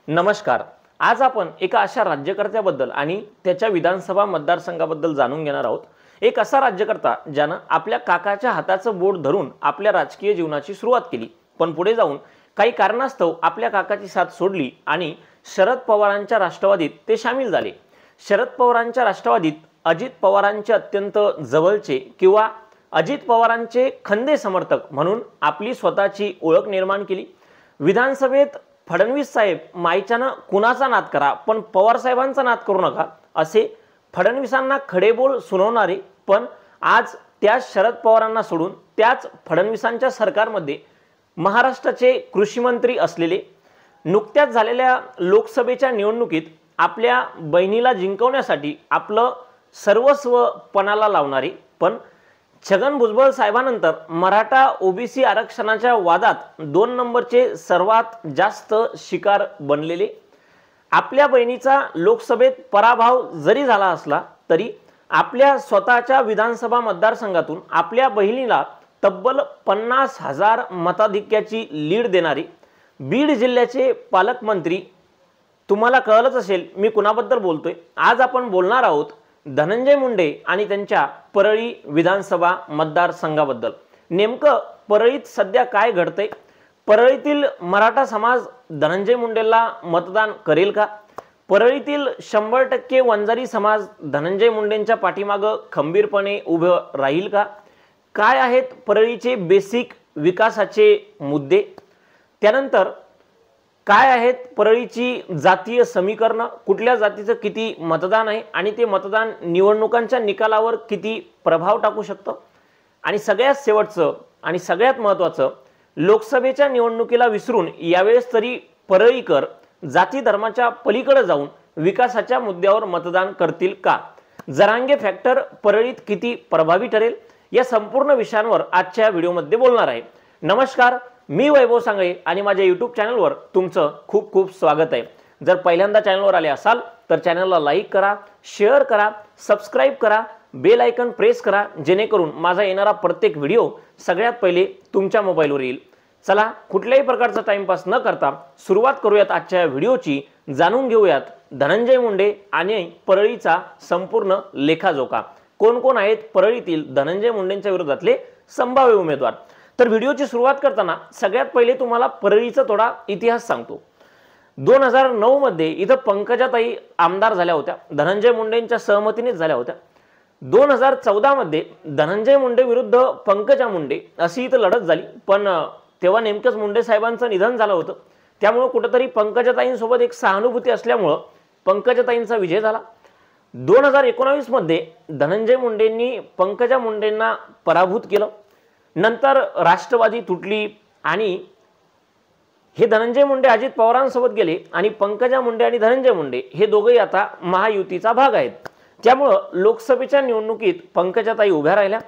नमस्कार। आज आपण एका अशा राज्यकर्त्याबद्दल आणि त्याच्या विधानसभा मतदारसंघाबद्दल जाणून घेणार आहोत। एक असा राज्यकर्ता ज्यानं आपल्या काकाच्या हाताचं बोट धरून आपल्या राजकीय जीवनाची सुरुवात केली, पण पुढे जाऊन काही कारणास्तव आपल्या काकाची साथ सोडली आणि शरद पवारांच्या राष्ट्रवादीत ते सामील झाले। शरद पवारांच्या राष्ट्रवादीत अजित पवारांचे अत्यंत जवळचे किंवा अजित पवारांचे खंदे समर्थक म्हणून आपली स्वतःची ओळख निर्माण केली। विधानसभेत फडणवीस साहेब माईच्यानं कुणाचा नाद करा पण पवार साहेबांचा नाद करू नका असे फडणवीसांना खडेबोल सुनावणारे, पण आज त्याच शरद पवारांना सोडून त्याच फडणवीसांच्या सरकारमध्ये महाराष्ट्राचे कृषी मंत्री असलेले, नुकत्याच झालेल्या लोकसभेच्या निवडणुकीत आपल्या बहिणीला जिंकवण्यासाठी आपलं सर्वस्व पणाला लावणारे, पण छगन भुजबळ साहेबांनंतर मराठा ओबीसी आरक्षणाच्या वादात 2 नंबरचे सर्वात जास्त शिकार बनलेले, आपल्या बहिणीचा लोकसभेत पराभव जरी झाला असला तरी आपल्या स्वतःच्या विधानसभा मतदारसंघातून आपल्या बहिणीला तब्बल 50,000 मताधिक्याची लीड देणारे बीड जिल्ह्याचे पालकमंत्री, तुम्हाला कळलंच असेल मी कुणाबद्दल बोलतोय। आज आपण बोलणार आहोत धनंजय मुंडे आणि त्यांच्या परळी विधानसभा मतदारसंघाबद्दल। नेमकं परळीत सध्या काय घडतंय? परळीतील मराठा समाज धनंजय मुंडेला मतदान करेल का? परळीतील 100% वंजारी समाज धनंजय मुंडेंच्या पाठीमागं खंबीरपणे उभं राहील का? काय आहेत परळीचे बेसिक विकासाचे मुद्दे? त्यानंतर काय आहेत परळीची जातीय समीकरण, कुठल्या जातीचं किती मतदान आहे आणि ते मतदान निवडणुकांच्या निकालावर किती प्रभाव टाकू शकतं? आणि सगळ्यात शेवटचं आणि सगळ्यात महत्त्वाचं, लोकसभेच्या निवडणुकीला विसरून यावेळेस तरी परळीकर जाती धर्माच्या पलीकडे जाऊन विकासाच्या मुद्द्यावर मतदान करतील का? जरांगे फॅक्टर परळीत किती प्रभावी ठरेल? या संपूर्ण विषयांवर आजच्या व्हिडिओमध्ये बोलणार आहे। नमस्कार, मी वैभव सांगळे आणि माझ्या YouTube चॅनलवर तुमचं खूप खूप स्वागत आहे। जर पहिल्यांदा चॅनलवर आले असाल तर चॅनलला लाईक करा, शेअर करा, सबस्क्राइब करा, बेल आयकॉन प्रेस करा, जेणेकरून माझा येणारा प्रत्येक व्हिडिओ सगळ्यात पहिले तुमच्या मोबाईलवर येईल। चला, कुठल्याही प्रकारचा टाइमपास न करता सुरुवात करूयात आजच्या व्हिडिओची। जाणून घेऊयात धनंजय मुंडे आणि परळीचा संपूर्ण लेखाजोखा। कोण कोण आहेत परळीतील धनंजय मुंडेंच्या विरोधातले संभाव्य उमेदवार? तर व्हिडिओची सुरुवात करताना सगळ्यात पहिले तुम्हाला परळीचा थोडा इतिहास सांगतो। 2009 मध्ये इथं पंकजाताई आमदार झाल्या होत्या, धनंजय मुंडेंच्या सहमतीनेच झाल्या होत्या। 2014 मध्ये धनंजय मुंडे विरुद्ध पंकजा मुंडे अशी इथं लढत झाली, पण तेव्हा नेमकंच मुंडे साहेबांचं निधन झालं होतं, त्यामुळे कुठेतरी पंकजाताईंसोबत एक सहानुभूती असल्यामुळे पंकजाताईंचा विजय झाला। 2019 मध्ये धनंजय मुंडेंनी पंकजा मुंडेंना पराभूत केलं। नंतर राष्ट्रवादी तुटली आणि हे धनंजय मुंडे अजित पवारांसोबत गेले आणि पंकजा मुंडे आणि धनंजय मुंडे हे दोघेही आता महायुतीचा भाग आहेत। त्यामुळे लोकसभेच्या निवडणुकीत पंकजाताई उभ्या राहिल्या।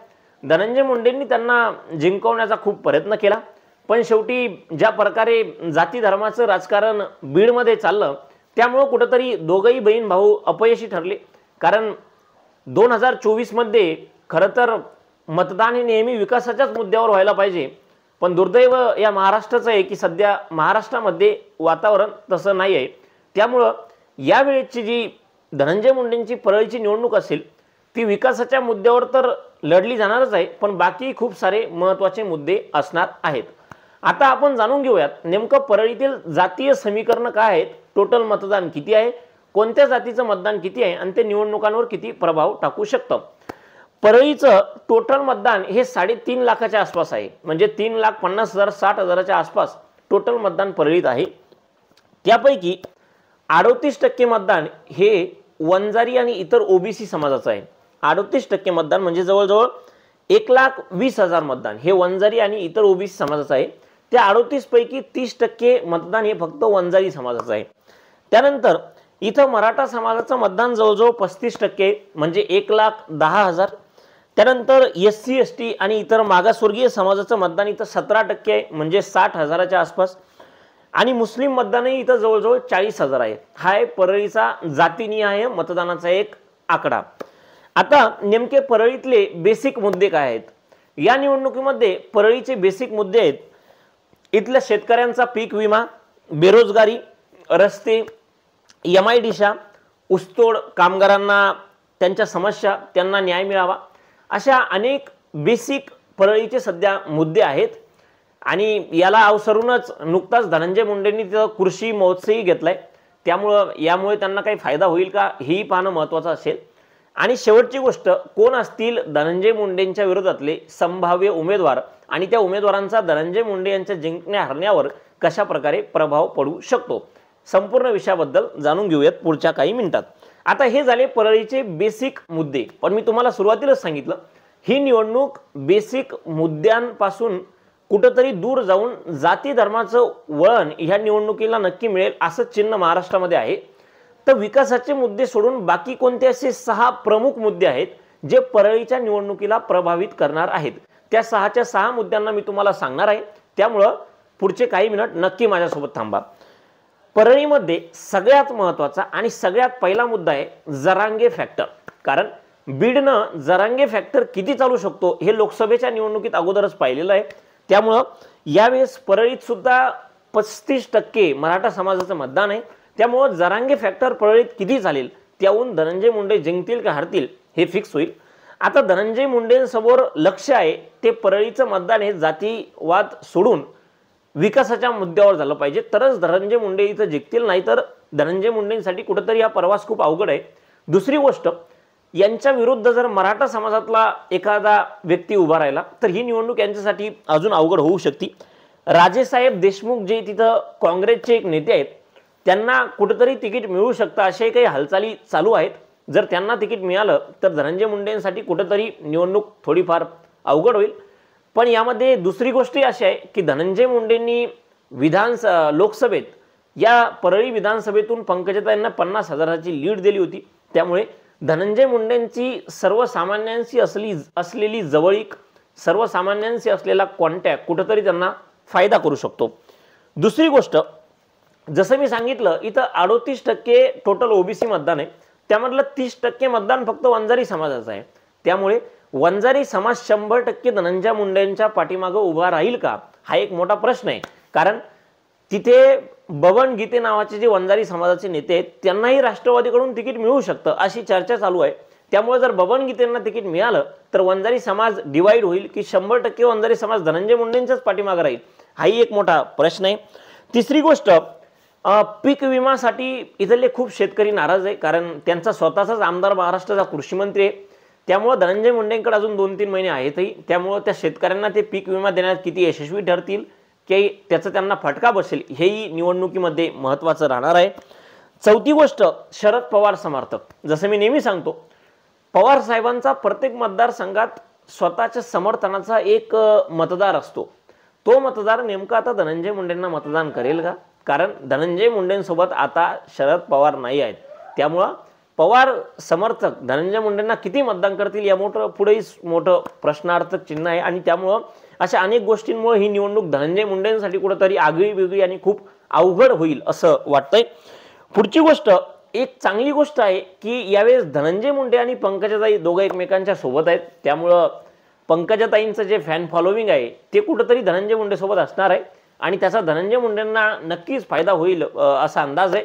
धनंजय मुंडेंनी त्यांना जिंकवण्याचा खूप प्रयत्न केला, पण शेवटी ज्या प्रकारे जाती धर्माचं राजकारण बीडमध्ये चाललं त्यामुळे कुठेतरी दोघेही बहीण भाऊ अपयशी ठरले। कारण 2024 मध्ये खरं तर मतदान हे नेहमी विकासाच्याच मुद्द्यावर व्हायला पाहिजे, पण दुर्दैव या महाराष्ट्राचं आहे की सध्या महाराष्ट्रामध्ये वातावरण तसं नाही आहे। त्यामुळं यावेळेची जी धनंजय मुंडेंची परळीची निवडणूक असेल ती विकासाच्या मुद्द्यावर तर लढली जाणारच आहे, पण बाकी खूप सारे महत्त्वाचे मुद्दे असणार आहेत। आता आपण जाणून घेऊयात नेमकं परळीतील जातीय समीकरण काय आहेत, टोटल मतदान किती आहे, कोणत्या जातीचं मतदान किती आहे आणि ते निवडणुकांवर किती प्रभाव टाकू शकतं। परळीचं टोटल मतदान हे 3.5 लाखाच्या आसपास आहे, म्हणजे 3,50,000 60,000च्या आसपास टोटल मतदान परळीत आहे। त्यापैकी 38% मतदान हे वंजारी आणि इतर ओबीसी समाजाचं आहे। 38% मतदान म्हणजे जवळजवळ 1,20,000 मतदान हे वंजारी आणि इतर ओबीसी समाजाचं आहे। त्या 38 पैकी 30% मतदान हे फक्त वंजारी समाजाचं आहे। त्यानंतर इथं मराठा समाजाचं मतदान जवळजवळ 35% म्हणजे 1,10,000। त्यानंतर SC ST आणि इतर मागासवर्गीय समाजाचं मतदान इथं 17% आहे, म्हणजे 60,000च्या आसपास। आणि मुस्लिम मतदानही इथं जवळजवळ 40,000 आहे। हा आहे परळीचा जातीनिहाय मतदानाचा एक आकडा। आता नेमके परळीतले बेसिक मुद्दे काय आहेत? या निवडणुकीमध्ये परळीचे बेसिक मुद्दे आहेत इथल्या शेतकऱ्यांचा पीक विमा, बेरोजगारी, रस्ते, MIDC, ऊसतोड कामगारांना त्यांच्या समस्या, त्यांना न्याय मिळावा, अशा अनेक बेसिक परळीचे सध्या मुद्दे आहेत. आणि याला अवसरूनच नुकताच धनंजय मुंडेंनी कृषी महोत्सवही घेतलाय. यामुळे त्यांना काही फायदा होईल का हेही पाहणं महत्त्वाचं असेल. आणि शेवटची गोष्ट, कोण असतील धनंजय मुंडेंच्या विरोधातले संभाव्य उमेदवार आणि त्या उमेदवारांचा धनंजय मुंडे यांच्या जिंकण्या हरण्यावर कशा प्रकारे प्रभाव पडू शकतो, संपूर्ण विषयाबद्दल जाणून घेऊयात पुढच्या काही मिनिटात. आता हे झाले परळीचे बेसिक मुद्दे. पण मी तुम्हाला सुरुवातीलाच सांगितलं, ही निवडणूक बेसिक मुद्द्यांपासून कुठंतरी दूर जाऊन जाती धर्माचं वळण ह्या निवडणुकीला नक्की मिळेल असं चिन्ह महाराष्ट्रामध्ये आहे. तर विकासाचे मुद्दे सोडून बाकी कोणते असे 6 प्रमुख मुद्दे आहेत जे परळीच्या निवडणुकीला प्रभावित करणार आहेत. त्या 6च्या 6 मुद्द्यांना मी तुम्हाला सांगणार आहे. त्यामुळं पुढचे काही मिनिट नक्की माझ्यासोबत थांबा. परळीमध्ये सगळ्यात महत्त्वाचा आणि सगळ्यात पहिला मुद्दा आहे जरांगे फॅक्टर. कारण बीडनं जरांगे फॅक्टर किती चालू शकतो हे लोकसभेच्या निवडणुकीत अगोदरच पाहिलेलं आहे. त्यामुळं यावेळेस परळीत सुद्धा 35% मराठा समाजाचं मतदान आहे. त्यामुळं जरांगे फॅक्टर परळीत किती चालेल त्याहून धनंजय मुंडे जिंकतील का हरतील हे फिक्स होईल. आता धनंजय मुंडेंसमोर लक्ष आहे ते परळीचं मतदान हे जातीवाद सोडून विकासाच्या मुद्द्यावर झालं पाहिजे, तरच धनंजय मुंडे इथं जिंकतील. नाहीतर धनंजय मुंडेंसाठी कुठेतरी हा प्रवास खूप अवघड आहे. दुसरी गोष्ट, यांच्या विरुद्ध जर मराठा समाजातला एखादा व्यक्ती उभा राहिला तर ही निवडणूक यांच्यासाठी अजून अवघड होऊ शकते. राजेसाहेब देशमुख जे तिथं काँग्रेसचे एक नेते आहेत, त्यांना कुठेतरी तिकीट मिळू शकतं असे काही हालचाली चालू आहेत. जर त्यांना तिकीट मिळालं तर धनंजय मुंडेंसाठी कुठेतरी निवडणूक थोडीफार अवघड होईल. पण यामध्ये दुसरी गोष्ट अशी आहे की धनंजय मुंडेंनी लोकसभेत या परळी विधानसभेतून पंकजाताईंना 50,000ची लीड दिली होती. त्यामुळे धनंजय मुंडेंची सर्वसामान्यांशी असलेली जवळीक, सर्वसामान्यांशी असलेला कॉन्टॅक्ट कुठेतरी त्यांना फायदा करू शकतो. दुसरी गोष्ट, जसं मी सांगितलं इथं 38% टोटल OBC मतदान आहे. त्यामधलं 30% मतदान फक्त वंजारी समाजाचं आहे. त्यामुळे वंजारी समाज 100% धनंजय मुंडेंच्या पाठीमागं उभा राहील का हा एक मोठा प्रश्न आहे. कारण तिथे बबन गीते नावाचे जे वंजारी समाजाचे नेते आहेत त्यांनाही राष्ट्रवादीकडून तिकीट मिळू शकतं अशी चर्चा चालू आहे. त्यामुळे जर बबन गीतेंना तिकीट मिळालं तर वंजारी समाज डिवाइड होईल की 100% वंजारी समाज धनंजय मुंडेंच्याच पाठीमागं राहील हाही एक मोठा प्रश्न आहे. तिसरी गोष्ट, पीक विमासाठी इथले खूप शेतकरी नाराज आहे. कारण त्यांचा स्वतःचाच आमदार महाराष्ट्राचा कृषी मंत्री आहे. त्यामुळे धनंजय मुंडेंकडे अजून 2-3 महिने आहेतही. त्यामुळे त्या शेतकऱ्यांना ते पीक विमा देण्यात किती यशस्वी ठरतील की त्याचा त्यांना फटका बसेल हेही निवडणुकीमध्ये महत्त्वाचं राहणार आहे. चौथी गोष्ट, शरद पवार समर्थक. जसं मी नेहमी सांगतो, पवार साहेबांचा प्रत्येक मतदारसंघात स्वतःच्या समर्थनाचा एक मतदार असतो. तो मतदार नेमका आता धनंजय मुंडेंना मतदान करेल का? कारण धनंजय मुंडेंसोबत आता शरद पवार नाही आहेत. त्यामुळं पवार समर्थक धनंजय मुंडेंना किती मतदान करतील या पुढेही मोठं प्रश्नार्थक चिन्ह आहे. आणि त्यामुळं अशा अनेक गोष्टींमुळे ही निवडणूक धनंजय मुंडेंसाठी कुठेतरी आगळी वेगळी आणि खूप अवघड होईल असं वाटतंय. पुढची गोष्ट, एक चांगली गोष्ट आहे की यावेळेस धनंजय मुंडे आणि पंकजाताई दोघं एकमेकांच्या सोबत आहेत. त्यामुळं पंकजाताईंचं जे फॅन फॉलोविंग आहे ते कुठेतरी धनंजय मुंडे सोबत असणार आहे आणि त्याचा धनंजय मुंडेंना नक्कीच फायदा होईल असा अंदाज आहे.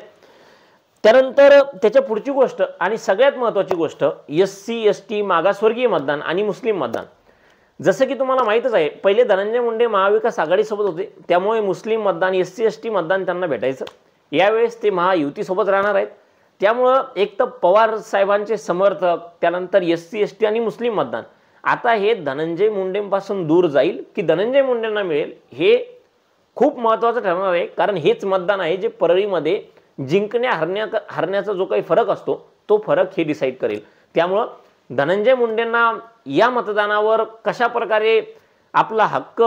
त्यानंतर त्याच्या पुढची गोष्ट आणि सगळ्यात महत्त्वाची गोष्ट, SC ST मागासवर्गीय मतदान आणि मुस्लिम मतदान. जसं की तुम्हाला माहीतच आहे, पहिले धनंजय मुंडे महाविकास आघाडीसोबत होते. त्यामुळे मुस्लिम मतदान, SC ST मतदान त्यांना भेटायचं. यावेळेस ते महायुतीसोबत राहणार आहेत. त्यामुळं एक तर पवार साहेबांचे समर्थक, त्यानंतर SC ST आणि मुस्लिम मतदान आता हे धनंजय मुंडेंपासून दूर जाईल की धनंजय मुंडेंना मिळेल हे खूप महत्त्वाचं ठरणार आहे. कारण हेच मतदान आहे जे परळीमध्ये हरण्याचा जो काही फरक असतो तो फरक हे डिसाईड करेल. त्यामुळं धनंजय मुंडेंना या मतदानावर कशा प्रकारे आपला हक्क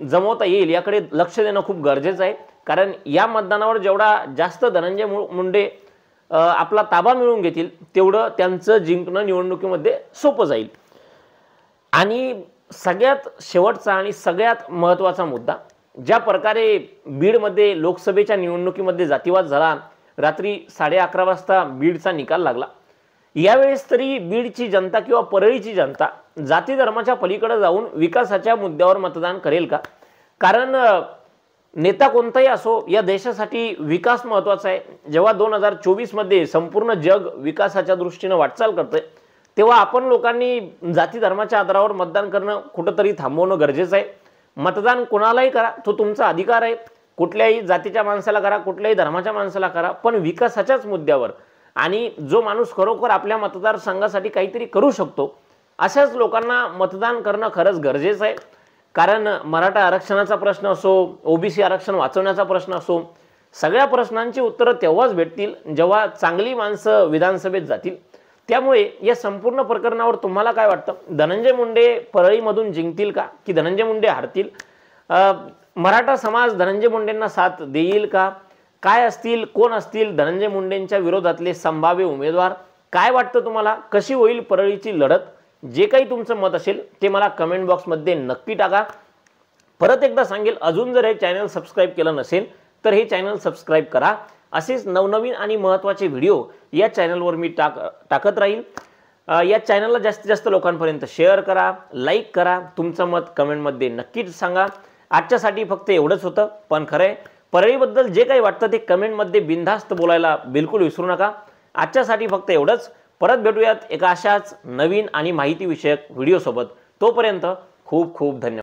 जमवता येईल याकडे लक्ष देणं खूप गरजेचं आहे. कारण या मतदानावर जेवढा जास्त धनंजय मुंडे आपला ताबा मिळवून घेतील तेवढं त्यांचं जिंकणं निवडणुकीमध्ये सोपं जाईल. आणि सगळ्यात शेवटचा आणि सगळ्यात महत्त्वाचा मुद्दा, ज्या प्रकारे बीडमध्ये लोकसभेच्या निवडणुकीमध्ये जातीवाद झाला, रात्री 11:30 वाजता बीडचा निकाल लागला. यावेळेस तरी बीडची जनता किंवा परळीची जनता जाती धर्माच्या पलीकडे जाऊन विकासाच्या मुद्द्यावर मतदान करेल का? कारण नेता कोणताही असो, या देशासाठी विकास महत्त्वाचा आहे. जेव्हा 2024 मध्ये संपूर्ण जग विकासाच्या दृष्टीने वाटचाल करते, तेव्हा आपण लोकांनी जाती धर्माच्या आधारावर मतदान करणं कुठंतरी थांबवणं गरजेचं आहे. मतदान कोणालाही करा, तो तुमचा अधिकार आहे. कुठल्याही जातीच्या माणसाला करा, कुठल्याही धर्माच्या माणसाला करा, पण विकासाच्याच मुद्द्यावर आणि जो माणूस खरोखर आपल्या मतदारसंघासाठी काहीतरी करू शकतो अशाच लोकांना मतदान करणं खरंच गरजेचं आहे. कारण मराठा आरक्षणाचा प्रश्न असो, ओबीसी आरक्षण वाचवण्याचा प्रश्न असो, सगळ्या प्रश्नांची उत्तरं तेव्हाच भेटतील जेव्हा चांगली माणसं विधानसभेत जातील. त्यामुळे या संपूर्ण प्रकरणावर तुम्हाला काय वाटतं? धनंजय मुंडे परळीमधून जिंकतील का, की धनंजय मुंडे हारतील? मराठा समाज धनंजय मुंडेंना साथ देईल का? काय असतील, कोण असतील धनंजय मुंडेंच्या विरोधातले संभाव्य उमेदवार? काय वाटतं तुम्हाला? कशी होईल परळीची लढत? जे काही तुमचं मत असेल ते मला कमेंट बॉक्समध्ये नक्की टाका. परत एकदा सांगेल, अजून जर हे चॅनल सबस्क्राईब केलं नसेल तर हे चॅनल सबस्क्राईब करा. असेच नवनवीन आणि महत्त्वाचे व्हिडिओ या चॅनलवर मी टाकत राहील. या चॅनलला जास्तीत जास्त लोकांपर्यंत शेअर करा, लाईक करा, तुमचं मत कमेंटमध्ये नक्कीच सांगा. आजच्यासाठी फक्त एवढंच होतं, पण खरंय परळीबद्दल जे काही वाटतं ते कमेंटमध्ये बिनधास्त बोलायला बिलकुल विसरू नका. आजच्यासाठी फक्त एवढंच. परत भेटूयात एका अशाच नवीन आणि माहिती विषयक व्हिडिओसोबत. तोपर्यंत खूप खूप धन्यवाद.